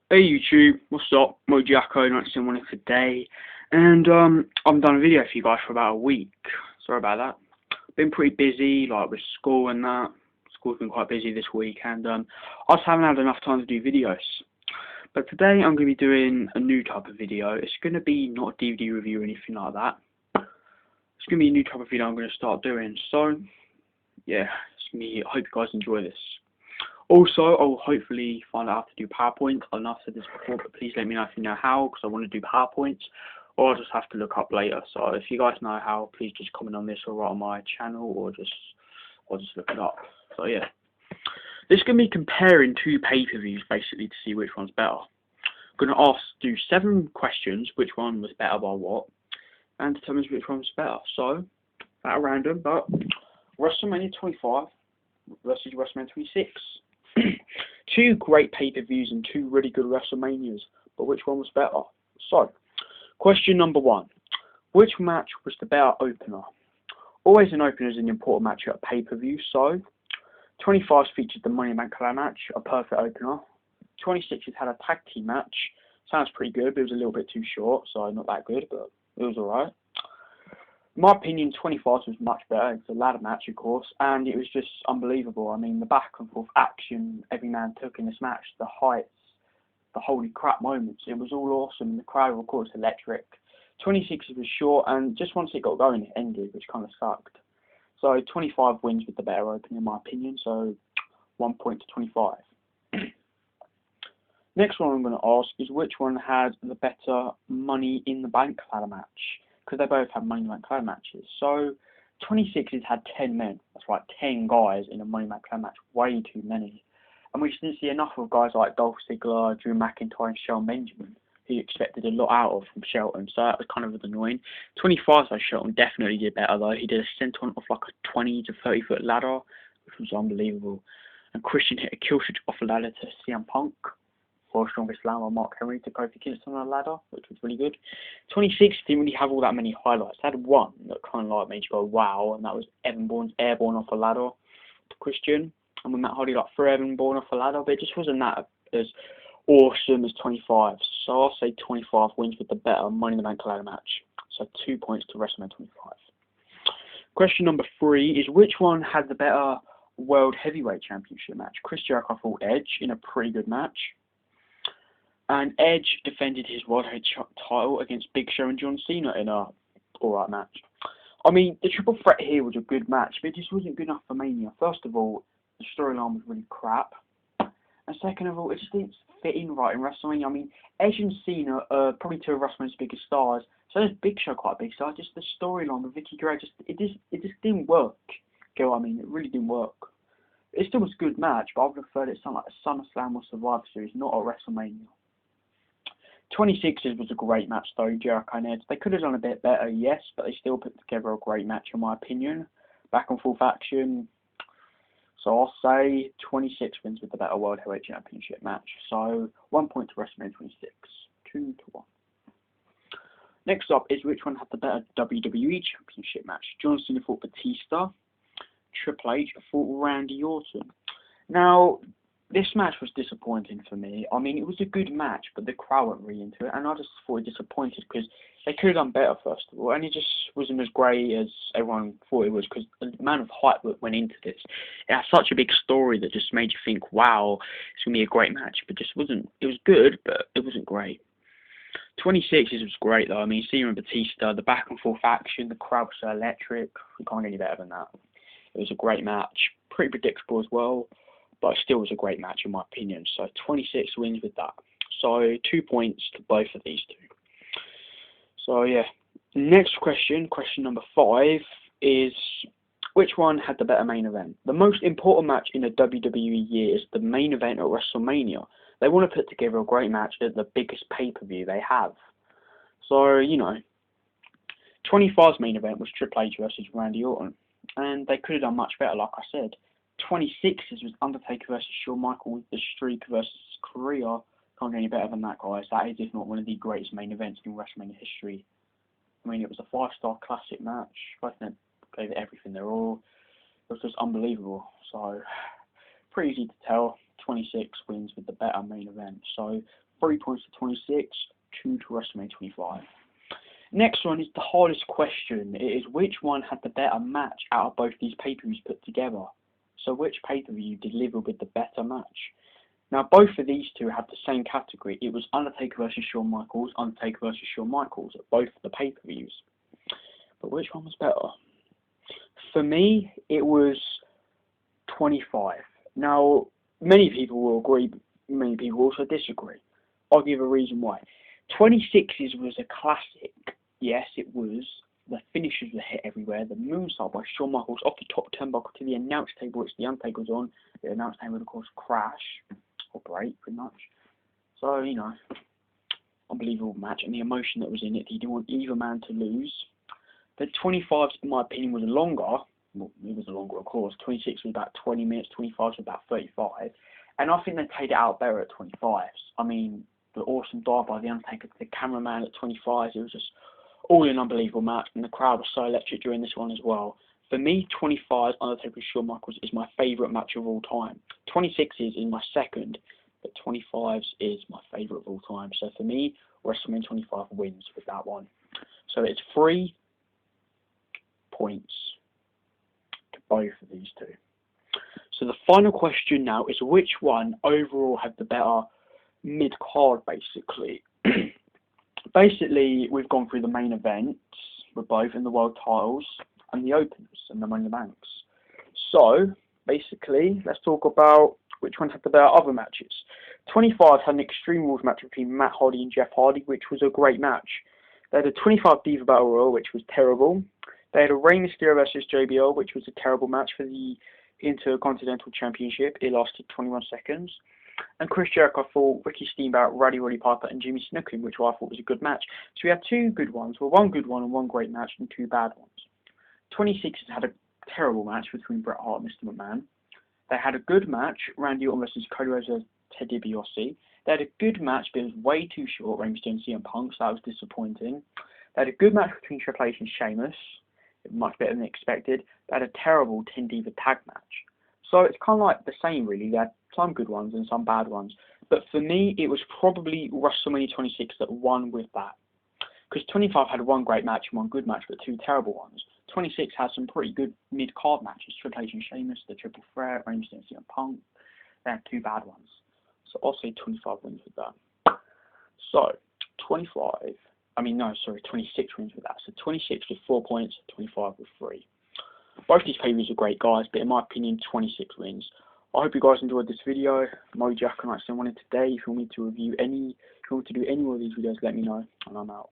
Hey YouTube, what's up? Mojako971 today, and I've done a video for you guys for about a week. Sorry about that. Been pretty busy, like with school and that. School's been quite busy this week, and I just haven't had enough time to do videos. But today I'm going to be doing a new type of video. It's going to be not a DVD review or anything like that. It's going to be a new type of video I'm going to start doing. So yeah, it's going to be. I hope you guys enjoy this. Also, I'll hopefully find out how to do PowerPoint. I know I've said this before, but please let me know if you know how, because I want to do PowerPoints, or I'll just have to look up later. So if you guys know how, please just comment on this or write on my channel, or I'll just look it up. So yeah, this is going to be comparing two pay-per-views basically to see which one's better. I'm going to do 7 questions, which one was better by what, and determine which one's better. So, at random, but WrestleMania 25 versus WrestleMania 26. Two great pay-per-views and two really good WrestleManias, but which one was better? So, question number 1. Which match was the better opener? Always an opener is an important match at a pay-per-view, so 25 featured the Money in the Bank ladder match, a perfect opener. 26 had a tag team match. Sounds pretty good, but it was a little bit too short, so not that good, but it was alright. In my opinion, 25 was much better. It's a ladder match, of course, and it was just unbelievable. I mean, the back and forth action every man took in this match, the heights, the holy crap moments, it was all awesome. The crowd, of course, electric. 26 was short, and just once it got going, it ended, which kind of sucked. So 25 wins with the better opening, in my opinion, so 1 point to 25. Next one I'm going to ask is which one had the better Money in the Bank ladder match? Because they both have Money in the Bank ladder matches. So 26 has had 10 men. That's right, 10 guys in a Money in the Bank ladder match. Way too many. And we just didn't see enough of guys like Dolph Ziggler, Drew McIntyre, and Shelton Benjamin, who you expected a lot out of from Shelton. So that was kind of annoying. 25 so Shelton definitely did better though. He did a senton off like a 20 to 30 foot ladder, which was unbelievable. And Christian hit a kill switch off a ladder to CM Punk. For Strongest Slammer Mark Henry to Kofi Kingston on a ladder, which was really good. 26 didn't really have all that many highlights. They had one that kind of like made you go wow, and that was Evan Bourne's airborne off a ladder to Christian, and when Matt Hardy like threw Evan Bourne off a ladder, but it just wasn't that as awesome as 25. So I'll say 25 wins with the better Money in the Bank ladder match. So 2 points to WrestleMania 25. Question number 3 is which one had the better World Heavyweight Championship match? Chris Jericho fought Edge in a pretty good match. And Edge defended his World Heavyweight title against Big Show and John Cena in a alright match. I mean, the triple threat here was a good match, but it just wasn't good enough for Mania. First of all, the storyline was really crap. And second of all, it just didn't fit in right in WrestleMania. I mean, Edge and Cena are probably two of WrestleMania's biggest stars. So is Big Show quite a big star. Just the storyline with Vicky Guerrero, it just didn't work. Get what I mean? It really didn't work. It still was a good match, but I would have preferred it something like a SummerSlam or Survivor Series, not a WrestleMania. 26's was a great match though, Jericho and Edge. They could have done a bit better, yes, but they still put together a great match in my opinion. Back and forth action. So I'll say 26 wins with the better World Heavyweight Championship match. So 1 point to WrestleMania 26. 2 to 1. Next up is which one had the better WWE Championship match? John Cena fought Batista. Triple H fought Randy Orton. Now, this match was disappointing for me. I mean, it was a good match, but the crowd weren't really into it, and I just thought it disappointed because they could have done better, first of all, and it just wasn't as great as everyone thought it was because the amount of hype that went into this. It had such a big story that just made you think, wow, it's going to be a great match, but just wasn't. It was good, but it wasn't great. 26 was great, though. I mean, Cena and Batista, the back and forth action, the crowd was so electric. You can't get any better than that. It was a great match, pretty predictable as well. But it still was a great match in my opinion. So 26 wins with that. So 2 points to both of these two. So yeah. Next question, question number 5, is which one had the better main event? The most important match in a WWE year is the main event at WrestleMania. They want to put together a great match at the biggest pay-per-view they have. So, you know, 25's main event was Triple H versus Randy Orton. And they could have done much better, like I said. 26's was Undertaker versus Shawn Michaels with the Streak versus Korea. Can't get any better than that, guys. That is, if not one of the greatest main events in WrestleMania history. I mean, it was a 5-star classic match. Both of them gave it everything they're all. It was just unbelievable. So, pretty easy to tell. 26 wins with the better main event. So, 3 points to 26, 2 to WrestleMania 25. Next one is the hardest question. It is which one had the better match out of both these pay-per-views put together? So which pay-per-view delivered with the better match? Now both of these two have the same category. It was Undertaker versus Shawn Michaels, Undertaker versus Shawn Michaels at both of the pay-per-views. But which one was better? For me, it was 25. Now, many people will agree, but many people also disagree. I'll give a reason why. 26's was a classic. Yes, it was. The finishes were hit everywhere. The moonsault by Shawn Michaels off the top turnbuckle to the announce table, which the Undertaker was on. The announce table would, of course, crash or break, pretty much. So, you know, unbelievable match. And the emotion that was in it, he didn't want either man to lose. The 25's, in my opinion, was longer. Well, it was longer, of course. 26 was about 20 minutes. 25 was about 35. And I think they played it out better at 25s. I mean, the awesome dive by the Undertaker to the cameraman at 25s. It was just all an unbelievable match, and the crowd was so electric during this one as well. For me, 25's Undertaker Shawn Michaels is my favourite match of all time. 26's is my second, but 25's is my favourite of all time. So for me, WrestleMania 25 wins with that one. So it's 3 points to both of these two. So the final question now is which one overall had the better mid-card, basically. Basically, we've gone through the main events with both in the world titles and the openers and the Money in the Banks. So, basically, let's talk about which one had the better other matches. 25 had an Extreme Rules match between Matt Hardy and Jeff Hardy, which was a great match. They had a 25 Diva Battle Royal, which was terrible. They had a Rey Mysterio versus JBL, which was a terrible match for the Intercontinental Championship. It lasted 21 seconds. And Chris Jericho fought Ricky Steamboat, Roddy Piper, and Jimmy Snuka, which I thought was a good match. So we had 2 good ones, well, 1 good one and 1 great match, and 2 bad ones. 26 had a terrible match between Bret Hart and Mr. McMahon. They had a good match, Randy Orton versus Cody Rhodes versus Ted DiBiase. They had a good match, but it was way too short, Rey Mysterio and CM Punk, so that was disappointing. They had a good match between Triple H and Sheamus, much better than expected. They had a terrible 10 Diva tag match. So it's kind of like the same, really. They had some good ones and some bad ones. But for me, it was probably WrestleMania 26 that won with that. Because 25 had 1 great match and 1 good match, but 2 terrible ones. 26 has some pretty good mid-card matches. Triple H and Sheamus, the Triple Threat, Rey Mysterio and CM Punk. They had 2 bad ones. So I'll say 25 wins with that. So, 26 wins with that. So 26 with 4 points, 25 with 3. Both these pay-per-views are great, guys, but in my opinion, 26 wins. I hope you guys enjoyed this video. Mojack and I still wanted today. If you want me to do any more of these videos, let me know, and I'm out.